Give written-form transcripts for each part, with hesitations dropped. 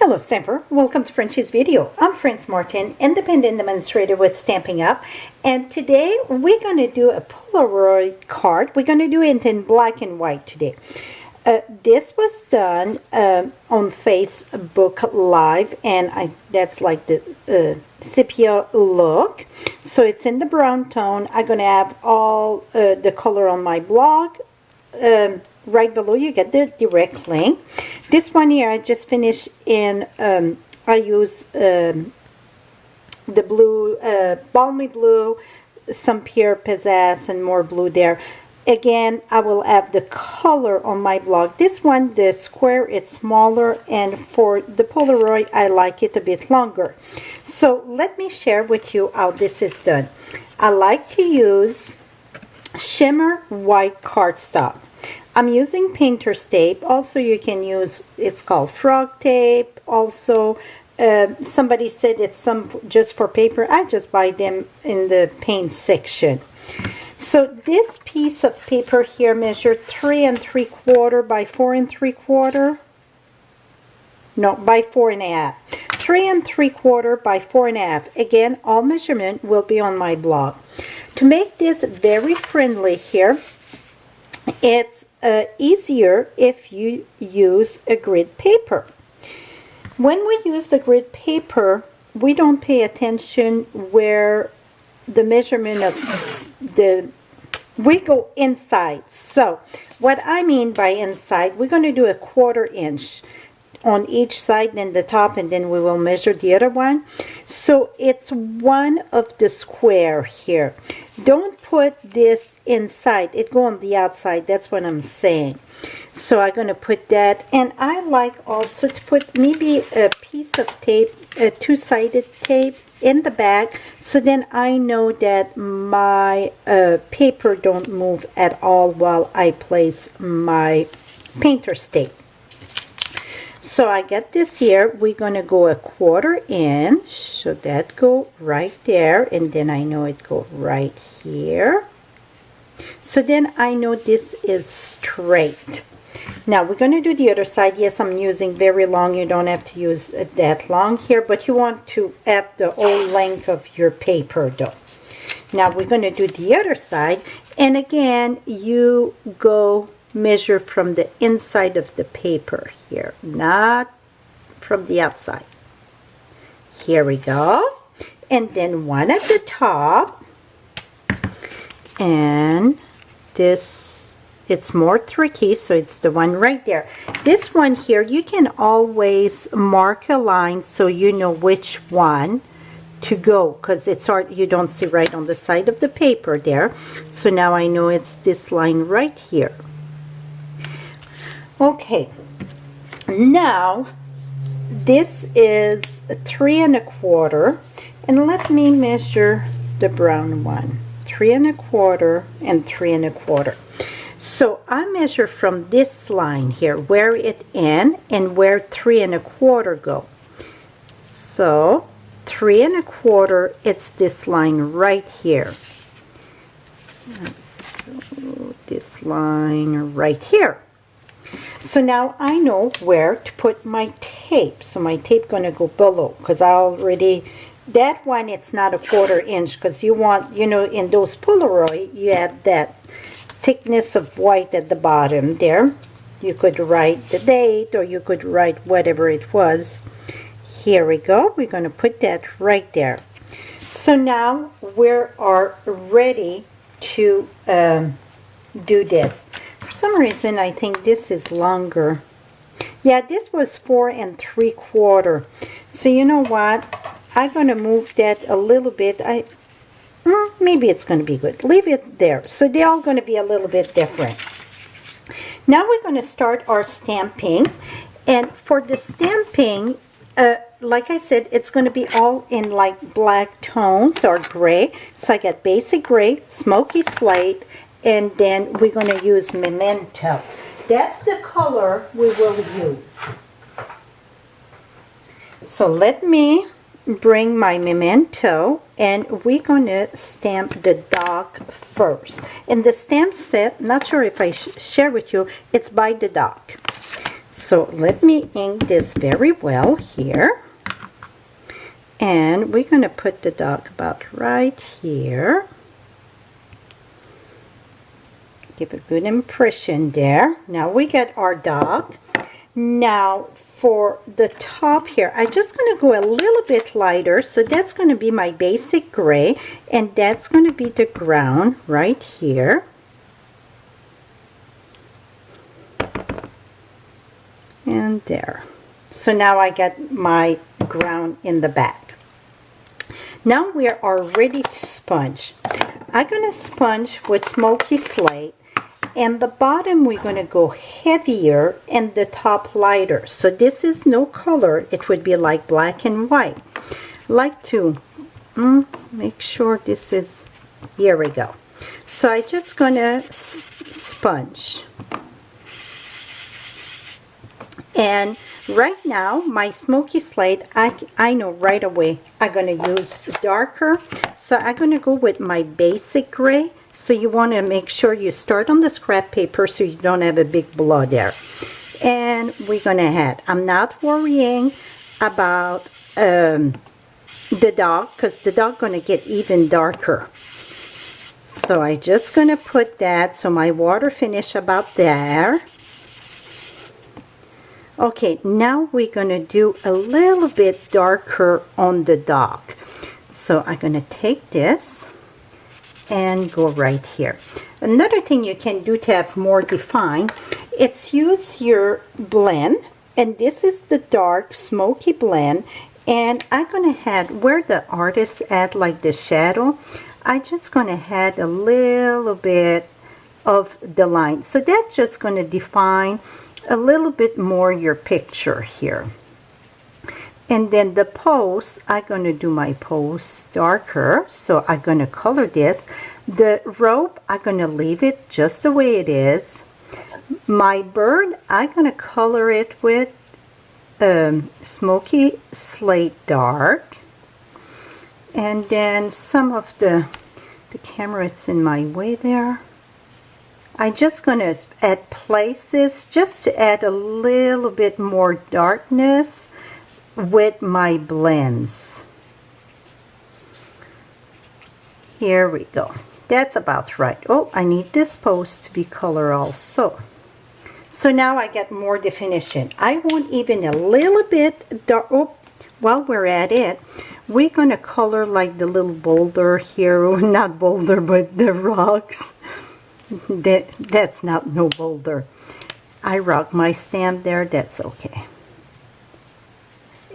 Hello Stamper, welcome to Frenchie's video. I'm Frances Martin, independent demonstrator with Stampin' Up, and today we're going to do a Polaroid card. We're going to do it in black and white today. This was done on Facebook Live, and that's like the Sepia look. So it's in the brown tone. I'm going to have all the color on my blog. Right below you get the direct link. This one here I just finished in, I use the blue, balmy blue, some pure pizzazz and more blue there. Again, I will have the color on my blog. This one, the square, it's smaller, and for the Polaroid I like it a bit longer. So let me share with you how this is done. I like to use shimmer white cardstock. I'm using painter's tape. Also, you can use, it's called frog tape. Also, somebody said it's some just for paper. I just buy them in the paint section. So this piece of paper here measured 3 3/4 by 4 3/4. No, by 4 1/2. 3 3/4 by 4 1/2. Again, all measurement will be on my blog. To make this very friendly here, it's easier if you use a grid paper. When we use the grid paper, we don't pay attention where the measurement of we go inside. So what I mean by inside, we're going to do a 1/4 inch on each side, then the top, and then we will measure the other one. So it's one of the square here. Don't put this inside, it go on the outside. That's what I'm saying. So I'm going to put that, and I like also to put maybe a piece of tape, a two-sided tape in the back, so then I know that my paper don't move at all while I place my painter's tape. So I get this here. We're going to go a 1/4 inch, so that go right there, and then I know it go right here. So then I know this is straight. Now we're going to do the other side. Yes, I'm using very long. You don't have to use that long here, but you want to have the whole length of your paper though. Now we're going to do the other side, and again you go measure from the inside of the paper here, not from the outside. Here we go. And then one at the top, and this, it's more tricky, so it's the one right there. This one here, you can always mark a line so you know which one to go, because it's hard, you don't see right on the side of the paper there. So now I know it's this line right here. Okay, now this is 3 1/4, and let me measure the brown one. 3 1/4 and 3 1/4. So I measure from this line here where it ends and where 3 1/4 go. So 3 1/4, it's this line right here. So this line right here. So now I know where to put my tape. So my tape gonna go below, because I already, that one, it's not a 1/4 inch, because you want, you know, in those Polaroid you have that thickness of white at the bottom there. You could write the date, or you could write whatever it was. Here we go. We're gonna put that right there. So now we are ready to do this. For some reason I think this is longer. Yeah, this was 4 3/4. So you know what, I'm gonna move that a little bit. Maybe it's gonna be good. Leave it there. So they're all gonna be a little bit different. Now we're gonna start our stamping, and for the stamping, like I said, it's going to be all in like black tones or gray. So I got basic gray, smoky slate, and then we're going to use memento. That's the color we will use. So let me bring my memento, and we're going to stamp the dog first. And the stamp set, not sure if I share with you, it's by the dog. So let me ink this very well here. And we're going to put the dog about right here. Give a good impression there. Now we got our dog. Now for the top here, I'm just going to go a little bit lighter. So that's going to be my basic gray. And that's going to be the ground right here. And there. So now I got my ground in the back. Now we are ready to sponge. I'm going to sponge with smoky slate. And the bottom we're going to go heavier and the top lighter. So this is no color. It would be like black and white. Like to make sure this is, here we go. So I'm just going to sponge. And right now, my smoky slate, I know right away I'm going to use darker. So I'm going to go with my basic gray. So you want to make sure you start on the scrap paper so you don't have a big blob there. And we're going to add, I'm not worrying about the dog because the dog going to get even darker. So I'm just going to put that so my water finish about there. Okay, now we're going to do a little bit darker on the dog. So I'm going to take this and go right here. Another thing you can do to have more defined, it's use your blend. And this is the dark smoky blend. And I'm going to add, where the artist add like the shadow, I'm just going to add a little bit of the line. So that's just going to define a little bit more your picture here. And then the post, I'm going to do my post darker. So I'm going to color this. The rope, I'm going to leave it just the way it is. My bird, I'm going to color it with smoky slate dark. And then some of the camera, it's in my way there. I'm just going to add places just to add a little bit more darkness with my blends. Here we go. That's about right. Oh, I need this post to be color also. So now I get more definition. I want even a little bit dark. Oh, while we're at it, we're going to color like the little boulder here. Not boulder, but the rocks. That's not no boulder. I rock my stamp there. That's okay.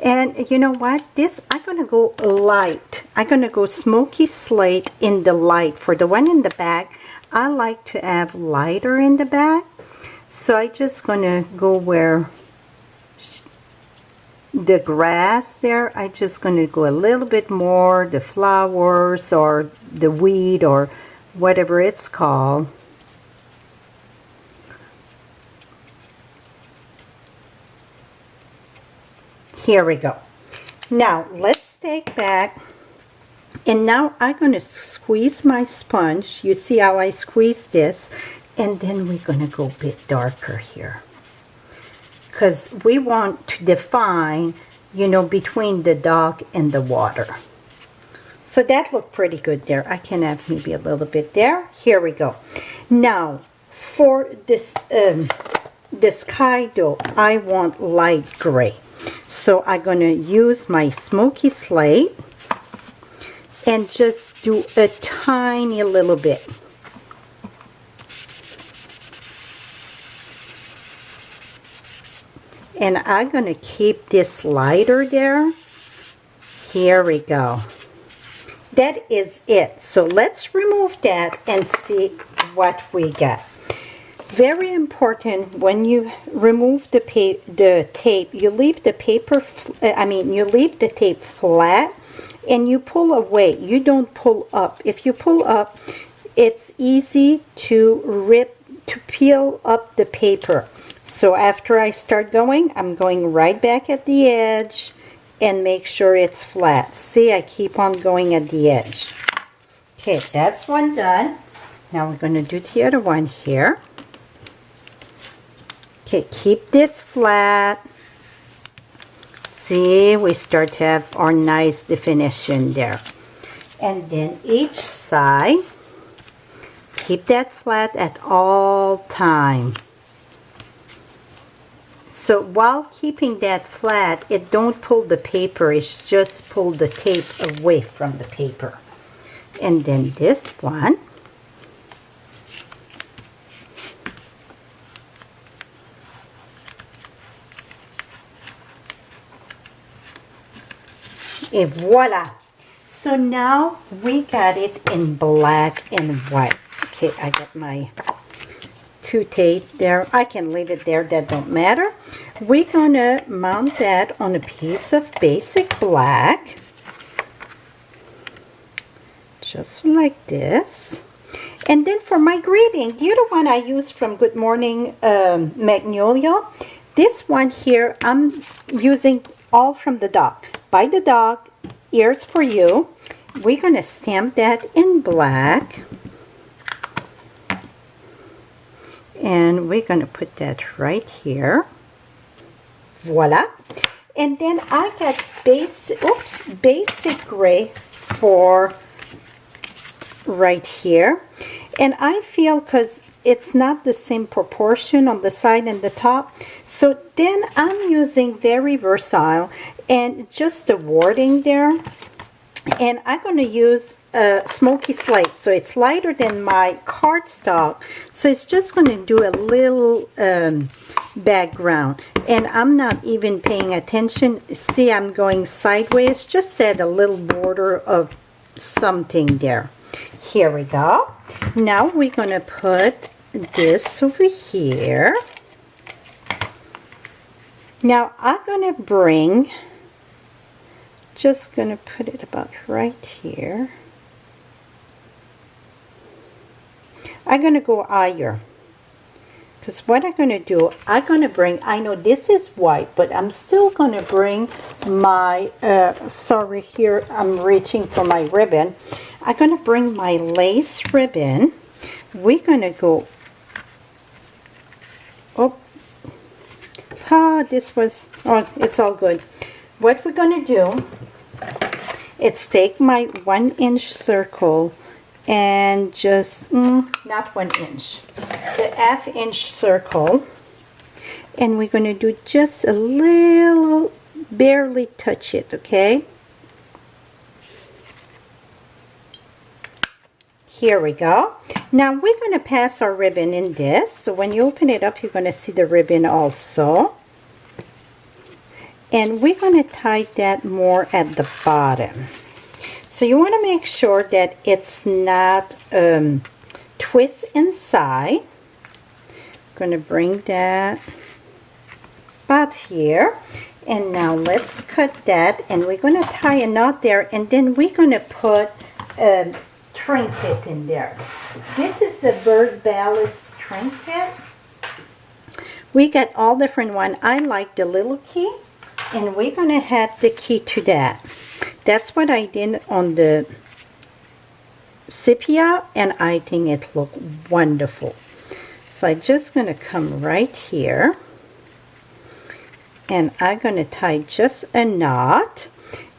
And you know what? This, I'm going to go light. I'm going to go smoky slate in the light. For the one in the back, I like to have lighter in the back. So I'm just going to go where the grass there, I'm just going to go a little bit more, the flowers or the weed or whatever it's called. Here we go. Now let's take back, and now I'm going to squeeze my sponge. You see how I squeeze this, and then we're going to go a bit darker here because we want to define, you know, between the dog and the water. So that looked pretty good there. I can have maybe a little bit there. Here we go. Now for this the sky though, I want light gray. So I'm going to use my smoky slate and just do a tiny little bit. And I'm going to keep this lighter there. Here we go. That is it. So let's remove that and see what we got. Very important, when you remove the tape, you leave the paper, you leave the tape flat and you pull away. You don't pull up. If you pull up, it's easy to peel up the paper. So after I start going, I'm going right back at the edge and make sure it's flat. See, I keep on going at the edge. Okay, that's one done. Now we're going to do the other one here. Okay, keep this flat. See, we start to have our nice definition there. And then each side, keep that flat at all time. So while keeping that flat, it don't pull the paper, it's just pull the tape away from the paper. And then this one, et voila. So now we got it in black and white. Okay, I got my two tape there. I can leave it there, that don't matter. We're gonna mount that on a piece of basic black. Just like this. And then for my greeting, the other one I use from Good Morning Magnolia. This one here, I'm using all from the dog. By the dog, ears for you. We're going to stamp that in black. And we're going to put that right here. Voila. And then I got basic gray for right here. And I feel, because it's not the same proportion on the side and the top, so then I'm using very versatile and just the wording there. And I'm going to use a smoky slate, so it's lighter than my cardstock, so it's just going to do a little background. And I'm not even paying attention. See, I'm going sideways, just add a little border of something there. Here we go. Now we're going to put this over here. Now I'm going to bring, just going to put it about right here. I'm going to go higher. Because what I'm going to do, I'm going to bring, I know this is white, but I'm still going to bring my, sorry, here I'm reaching for my ribbon. I'm going to bring my lace ribbon. We're going to go, this was, it's all good. What we're going to do, is take my 1 inch circle and just, not 1 inch, the 1/2 inch circle, and we're going to do just a little, barely touch it, okay? Here we go. Now we're going to pass our ribbon in this, so when you open it up, you're going to see the ribbon also. And we're going to tie that more at the bottom. So you want to make sure that it's not twist inside. I'm going to bring that about here. And now let's cut that, and we're going to tie a knot there, and then we're going to put a trinket in there. This is the bird ballast trinket. We got all different one. I like the little key, and we're going to add the key to that. That's what I did on the Sepia, and I think it looked wonderful. So I'm just going to come right here, and I'm going to tie just a knot,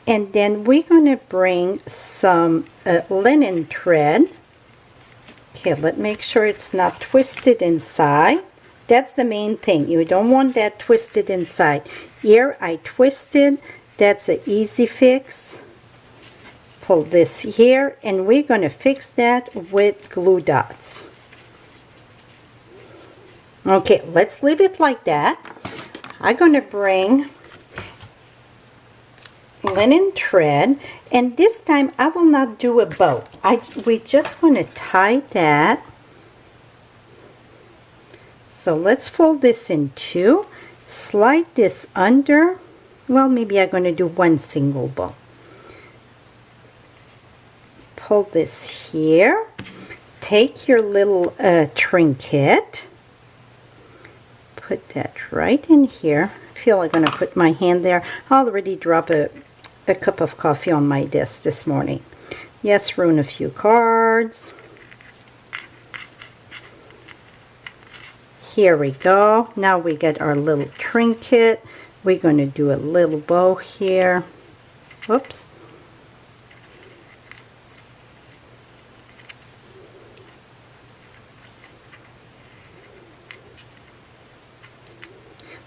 and then we're going to bring some linen thread. Okay, let's make sure it's not twisted inside. That's the main thing. You don't want that twisted inside. Here I twisted. That's an easy fix. Pull this here, and we're going to fix that with glue dots. Okay, let's leave it like that. I'm going to bring linen thread, and this time I will not do a bow. We're just going to tie that. So let's fold this in two, slide this under. Well, maybe I'm going to do one single bow. Pull this here. Take your little trinket. Put that right in here. I feel like I'm going to put my hand there. I already dropped a cup of coffee on my desk this morning. Yes, ruin a few cards. Here we go. Now we get our little trinket. We're going to do a little bow here. Whoops.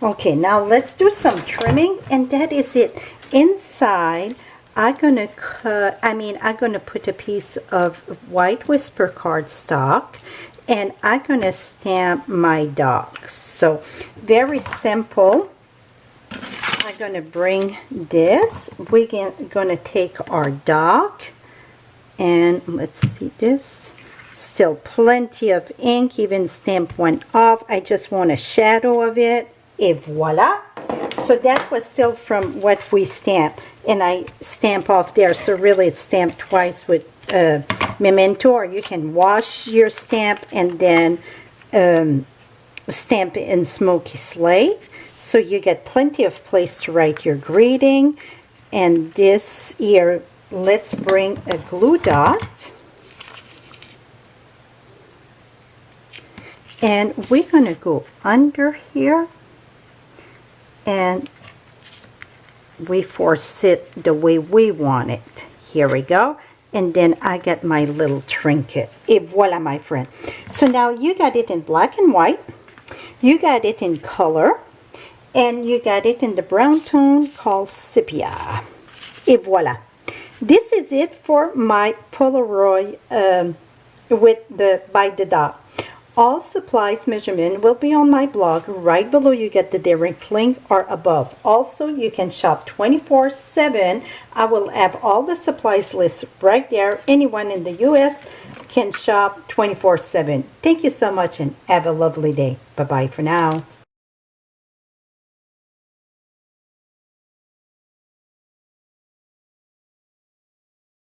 Okay, now let's do some trimming, and that is it. Inside, I'm gonna put a piece of white whisper cardstock, and I'm gonna stamp my dogs. So very simple. I'm gonna bring this. We're gonna take our dog, and let's see this. Still plenty of ink, even stamp one off. I just want a shadow of it. Et voila. So that was still from what we stamped, and I stamp off there. So really it's stamped twice with memento, or you can wash your stamp and then stamp it in smoky slate. So you get plenty of place to write your greeting. And this here, let's bring a glue dot. And we're going to go under here. And we force it the way we want it. Here we go. And then I get my little trinket. Et voila, my friend. So now you got it in black and white. You got it in color. And you got it in the brown tone called Sepia. Et voila. This is it for my Polaroid with the by the dot. All supplies measurement will be on my blog. Right below you get the direct link, or above. Also, you can shop 24/7. I will have all the supplies list right there. Anyone in the US can shop 24/7. Thank you so much and have a lovely day. Bye-bye for now.